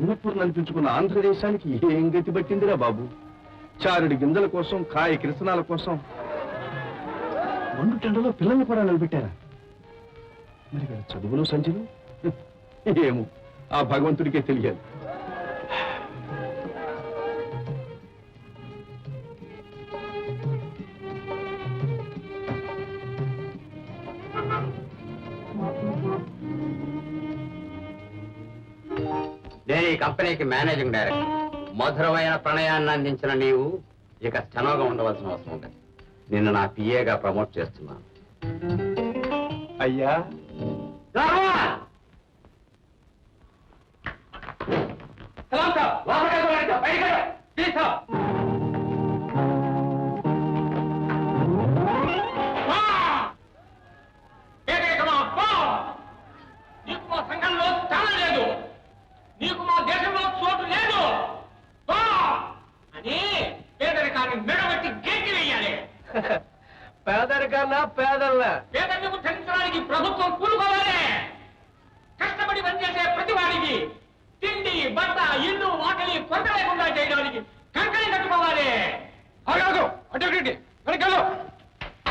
అన్నపూర్ణ అనిపించుకున్న ఆంధ్రదేశానికి ఏం గతి పట్టిందిరా బాబు? చారుడి గింజల కోసం, కాయ కిరసనాల కోసం మండు టెండలో పిల్లల్ని కూడా నిలబెట్టారా? మరి వీళ్ళ చదువులు సంచులు ఏమో ఆ భగవంతుడికే తెలియాలి. నేను ఈ కంపెనీకి మేనేజింగ్ డైరెక్టర్. మధురమైన ప్రణయాన్ని అందించిన నీవు ఇక స్టెనోగా ఉండవలసిన అవసరం ఉంది. నిన్ను నా పిఏగా ప్రమోట్ చేస్తున్నాను. అయ్యా నీకు మా సంఘంలో స్థానం లేదు, నీకు మా దేశంలో చోటు లేదు అని పేదరికాన్ని మెడబెట్టి గెంటి వేయాలి. పేదరికన్నా పేదల్లా పేదరికం తగ్గించడానికి ప్రభుత్వం కూలుకోవాలి. కష్టపడి పనిచేసే ప్రతి వాడికి తిండి, బట్ట, ఇల్లు, వాకిలి కొరత లేకుండా చేయడానికి కంకణం కట్టుకోవాలి.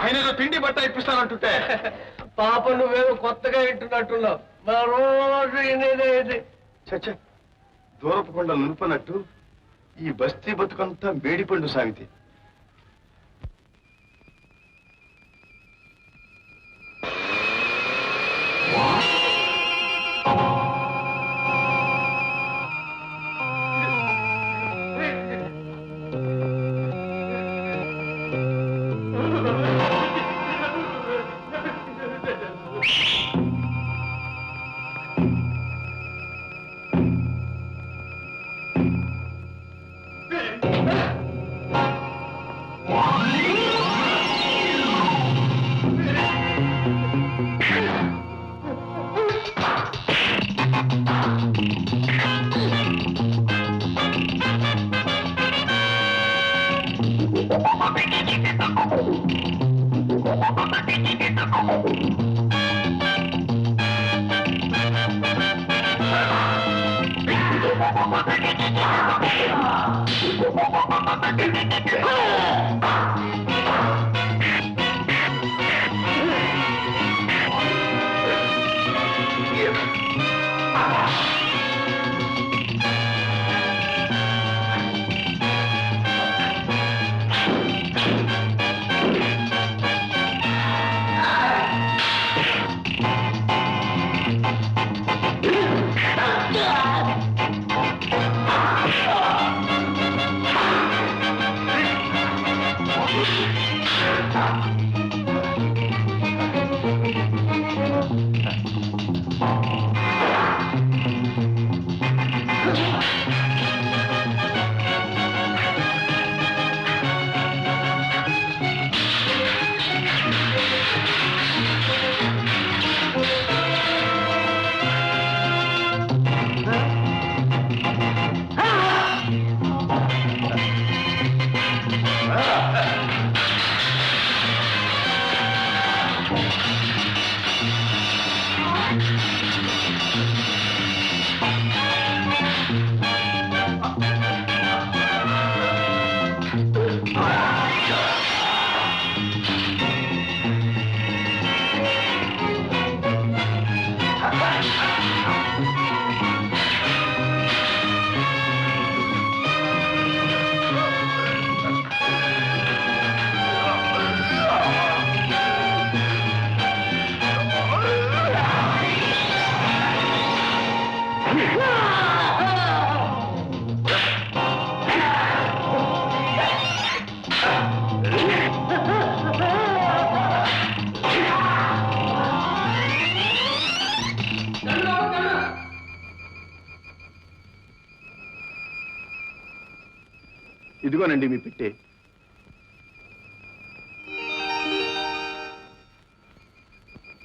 ఆయన తిండి బట్ట ఇప్పిస్తానంటుంటే పాప నువ్వేమో కొత్తగా ఇంటున్నట్టున్నావు. మా రోజు ఇనేది చచ్చ దూరపు కొండ నునుపనట్టు ఈ బస్తీ బతుకంతా మేడిపండు సాగితే. ఇదిగోనండి మీ పెట్టే.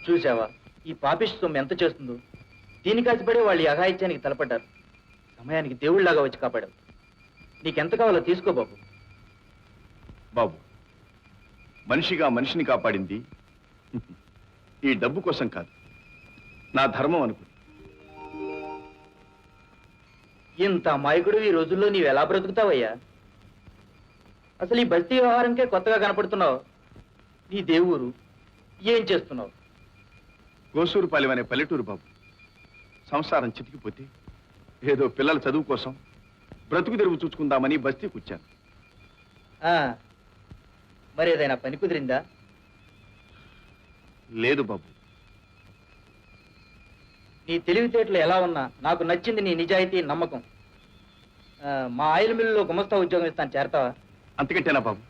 చూసావా ఈ పాపిష్టి సొమ్ము ఎంత చేస్తుందో? దీనికి ఆశపడి వాళ్ళు ఈ అఘాయిత్యానికి తలపడ్డారు. సమయానికి దేవుళ్లాగా వచ్చి కాపాడావు. నీకెంత కావాలో తీసుకో బాబు. బాబు, మనిషిగా మనిషిని కాపాడింది ఈ డబ్బు కోసం కాదు, నా ధర్మం అనుకో. ఇంత అమాయకుడు ఈ రోజుల్లో నీవు ఎలా బ్రతుకుతావయ్యా? అసలు ఈ బస్తీ వ్యవహారంకే కొత్తగా కనపడుతున్నావు. నీ దేవురు ఏం చేస్తున్నావు? గోసూరుపాలెం అనే పల్లెటూరు బాబు. సంసారం చితికిపోతే ఏదో పిల్లల చదువు కోసం బ్రతుకు తెరువు చూసుకుందామని బస్తీకి వచ్చాను. ఆ, మరి ఏదైనా పని కుదిరిందా? లేదు బాబు. నీ తెలివితేటలు ఎలా ఉన్నా నాకు నచ్చింది నీ నిజాయితీ, నమ్మకం. మా ఆయిల్ మిల్లులో గుమస్తా ఉద్యోగం ఇస్తాను, చేరతావా? అంతకంటేనా బాబు?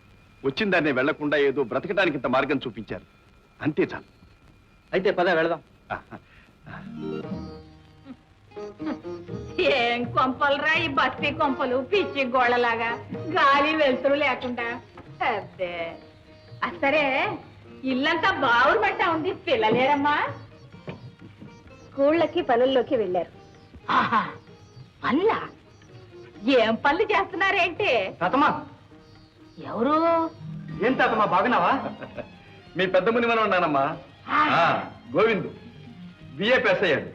వచ్చిన దాన్ని వెళ్లకుండా ఏదో బ్రతకడానికి ఇంత మార్గం చూపించారు, అంతే చాలు. అయితే పద వెళదాం. ఏం కొంపలరా ఈ బస్తీ కొంపలు, పిచ్చి గోళ్ళలాగా గాలి వెలుతురు లేకుండా. అబ్బే సరే, ఇల్లంతా బావురు మట్టా ఉంది, పిల్లలేరమ్మా? స్కూళ్ళకి పనుల్లోకి వెళ్ళారు. ఆహా, పనులా? ఏం పనులు చేస్తున్నారేంటి? తాతమ్మా, ఎవరు? ఏం తాతమ్మా, బాగున్నావా? మీ పెద్ద మునిమన ఉన్నానమ్మా. గోవిందు బిఏ పాస్ అయ్యాడు,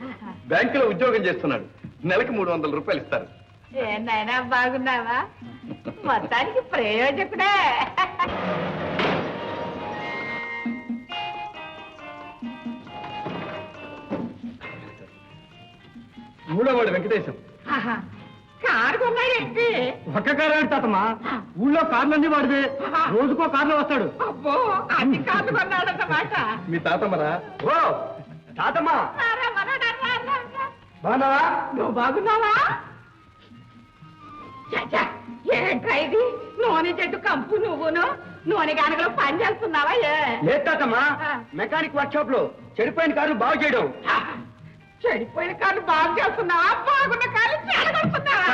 బ్యాంకులో ఉద్యోగం చేస్తున్నాడు. నెలకి 300 రూపాయలు ఇస్తారు. ఏనాయనా బాగున్నావా? మొత్తానికి ప్రయోజకుడే. మూడోవాడు వెంకటేశం. ఆహా, కారు కొన్నాడేంటి? ఒక్క కారు తాతమ్మా, ఊళ్ళో కార్లన్నీ వాడితే రోజుకో కార్లో వస్తాడు. అబ్బో, అన్ని కార్లు కొన్నాడన్నమాట. మీ తాతమ్మరా? ఓ తాతమ్మా, రారా, మనోడా, రా, రా, రా. బాగున్నావా? నువ్వు బాగున్నావా? చచ్చా, ఏంట్రా ఇది? నూనె చెట్టు కంపు నువ్వును నూనె గానగలో పని చేస్తున్నావా? లేదు తాతమ్మా, మెకానిక్ వర్క్ షాప్ లో చెడిపోయిన కారు బాగు చేయడం. చెడిపోయిన కాళ్ళు బాగు చేస్తున్నావా? బాగున్న కాళ్ళు చెడగొడుతున్నావా?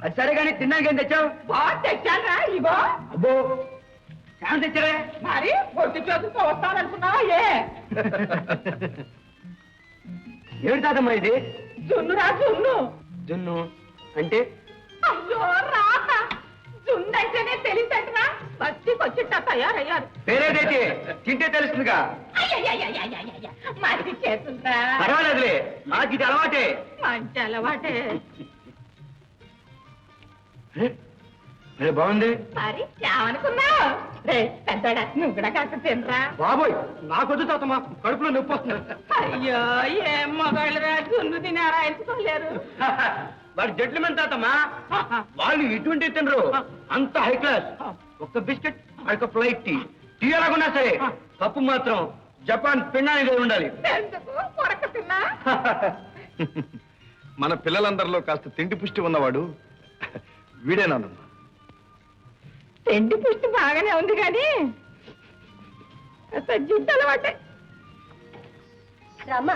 అది సరే కానీ తిన్నాక ఏం తెచ్చావు? బాగా తెచ్చానరా, ఇగో. అబ్బో, ఏమని తెచ్చారే? మరి పొట్టి చేతులతో వస్తాననుకున్నావా? ఏమిటి తాతమ్మా ఇది? జున్నురా, జున్ను. జున్ను అంటే? అయ్యో రాత, జున్ను అంటేనే తెలియదంటరా, బస్తీకి వచ్చిట్ట తయారయ్యారు. పేరేదైతే తింటే తెలుస్తుందిగా. అయ్యయ్యయ్యయ్యయ్యయ్య, మంచి చేతుందా? పర్వాలేదులే, నాకు ఇది అలవాటే. మంచి అలవాటే. బాగుంది. మరి ఏమనుకున్నావు? రే పెద్దడా, నువ్వు కూడా కాస్త తినరా. బాబోయ్, నాకొద్దు తాతమ్మా, కడుపులో నొప్పి వస్తుంది. అయ్యో, ఏం మగాళ్ళరా, జున్ను తినారా ఎంచుకోలేరు. వాడు జెంట్లమెన్ తాతమ్మా, వాళ్ళు ఇటువంటి తినరు, అంత హై క్లాస్. ఒక్క బిస్కెట్, ఒక ఫ్లైట్ టీ, టీ ఎలాగున్నా సరే కప్పు మాత్రం జపాన్ పిండానికి ఉండాలి. ఎందుకు కొరక తిన్నా? మన పిల్లలందరిలో కాస్త తిండి పుష్టి ఉన్నవాడు వీడేనానమ్మా. తిండి పుష్టి బాగానే ఉంది కానీ జిడ్డు అలవాటే. రామ్మా,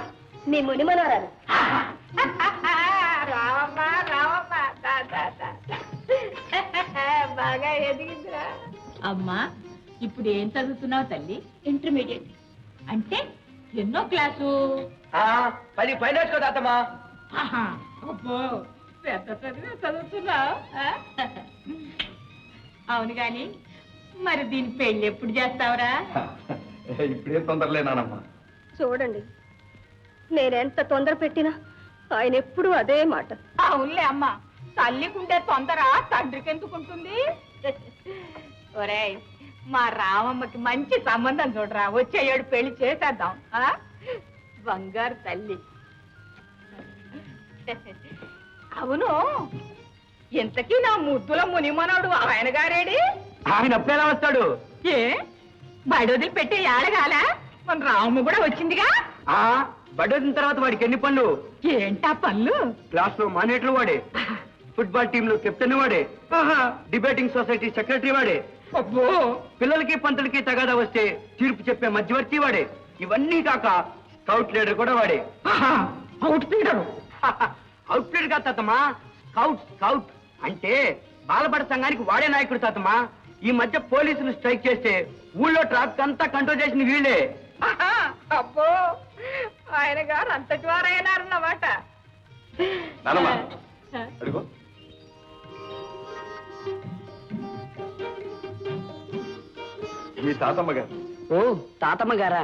నీ ముని మనవరాలు. రావమ్మా, రావమ్మా, దా, దా, దా, దా. బాగా ఎదిగిందిరా. అమ్మా, ఇప్పుడు ఏం చదువుతున్నావు తల్లి? ఇంటర్మీడియట్. అంటే ఎన్నో క్లాసు? 10 పైన తాతమ్మా. ఆహా, అబ్బో, పెద్ద చదివే చదువుతున్నావు. అవును గాని మరి దీని పెళ్లి ఎప్పుడు చేస్తావురా? ఇప్పుడే తొందరలేనానమ్మా. చూడండి, నేనెంత తొందర పెట్టినా ఆయన ఎప్పుడూ అదే మాట. అవునులే అమ్మా, తల్లికుంటే తొందర తండ్రికి ఎందుకుంటుంది? ఒరేయ్, మా రామమ్మకి మంచి సంబంధం చూడరా, వచ్చే ఏడు పెళ్లి చేసేద్దాం. బంగారు తల్లి. అవును, ఇంతకీ నా ముద్దుల మునిమనోడు ఆయన గారేడి? ఆయన అప్పుడు ఎలా వస్తాడు? ఏ బడి వదిలి పెట్టి ఏడగాల? మన రాము కూడా వచ్చిందిగా. బడ్డొచ్చిన తర్వాత వాడికి ఎన్ని పనులు? ఏంటా పనులు? క్లాస్ లో మానేట్లు వాడే, ఫుట్బాల్ టీమ్ లో కెప్టెన్ వాడే, డిబేటింగ్ సొసైటీ సెక్రటరీ వాడే, అబ్బో, పిల్లలకి పంతులకి తగాదా వస్తే తీర్పు చెప్పే మధ్యవర్తి వాడే. ఇవన్నీ కాక స్కౌట్ లీడర్ కూడా వాడే. Out leader. అవుట్ లీడర్ కాదు తాతమ్మా, స్కౌట్. స్కౌట్ అంటే బాలబడ సంఘానికి వాడే నాయకుడు తాతమ్మా. ఈ మధ్య పోలీసులు స్ట్రైక్ చేస్తే ఊళ్ళో ట్రాఫిక్ అంతా కంట్రోల్ చేసిన వీళ్ళే. అబ్బో, ఆయన గారు అంతటి వారైనారన్నమాట. నానమ్మా, అడుగు. మీ తాతమ్మ గారు. ఓ తాతమ్మ గారా?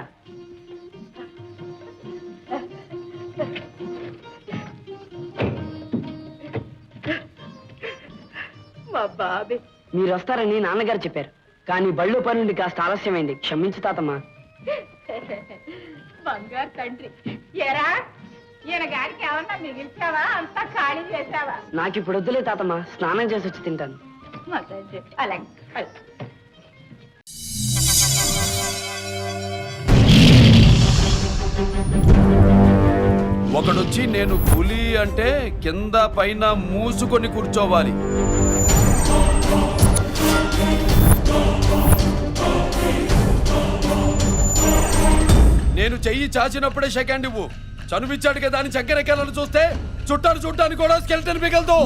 బాబే మీరు వస్తారని నాన్నగారు చెప్పారు, కానీ బళ్ళు పని నుండి కాస్త ఆలస్యమైంది, క్షమించు తాతమ్మా. బంగారు తండ్రి. ఎరా ఈయన గారికి ఏమన్నా మిగిల్చావా? అంతా ఖాళీ చేసావా? నాకు ఇప్పుడు వద్దులే తాతమ్మా, స్నానం చేసి వచ్చి తింటాను. మా తండ్రి అలాగే అలాగే. ఒకడొచ్చి నేను పులి అంటే కింద పైన మూసుకొని కూర్చోవాలి. నేను చెయ్యి చాచినప్పుడే సెకండ్ ఇవ్వు. చనువిచ్చాడు కదా అని చక్కెరెక్కాలని చూస్తే చుట్టాను చూడటానికి కూడా స్కెల్టన్ మిగలదు.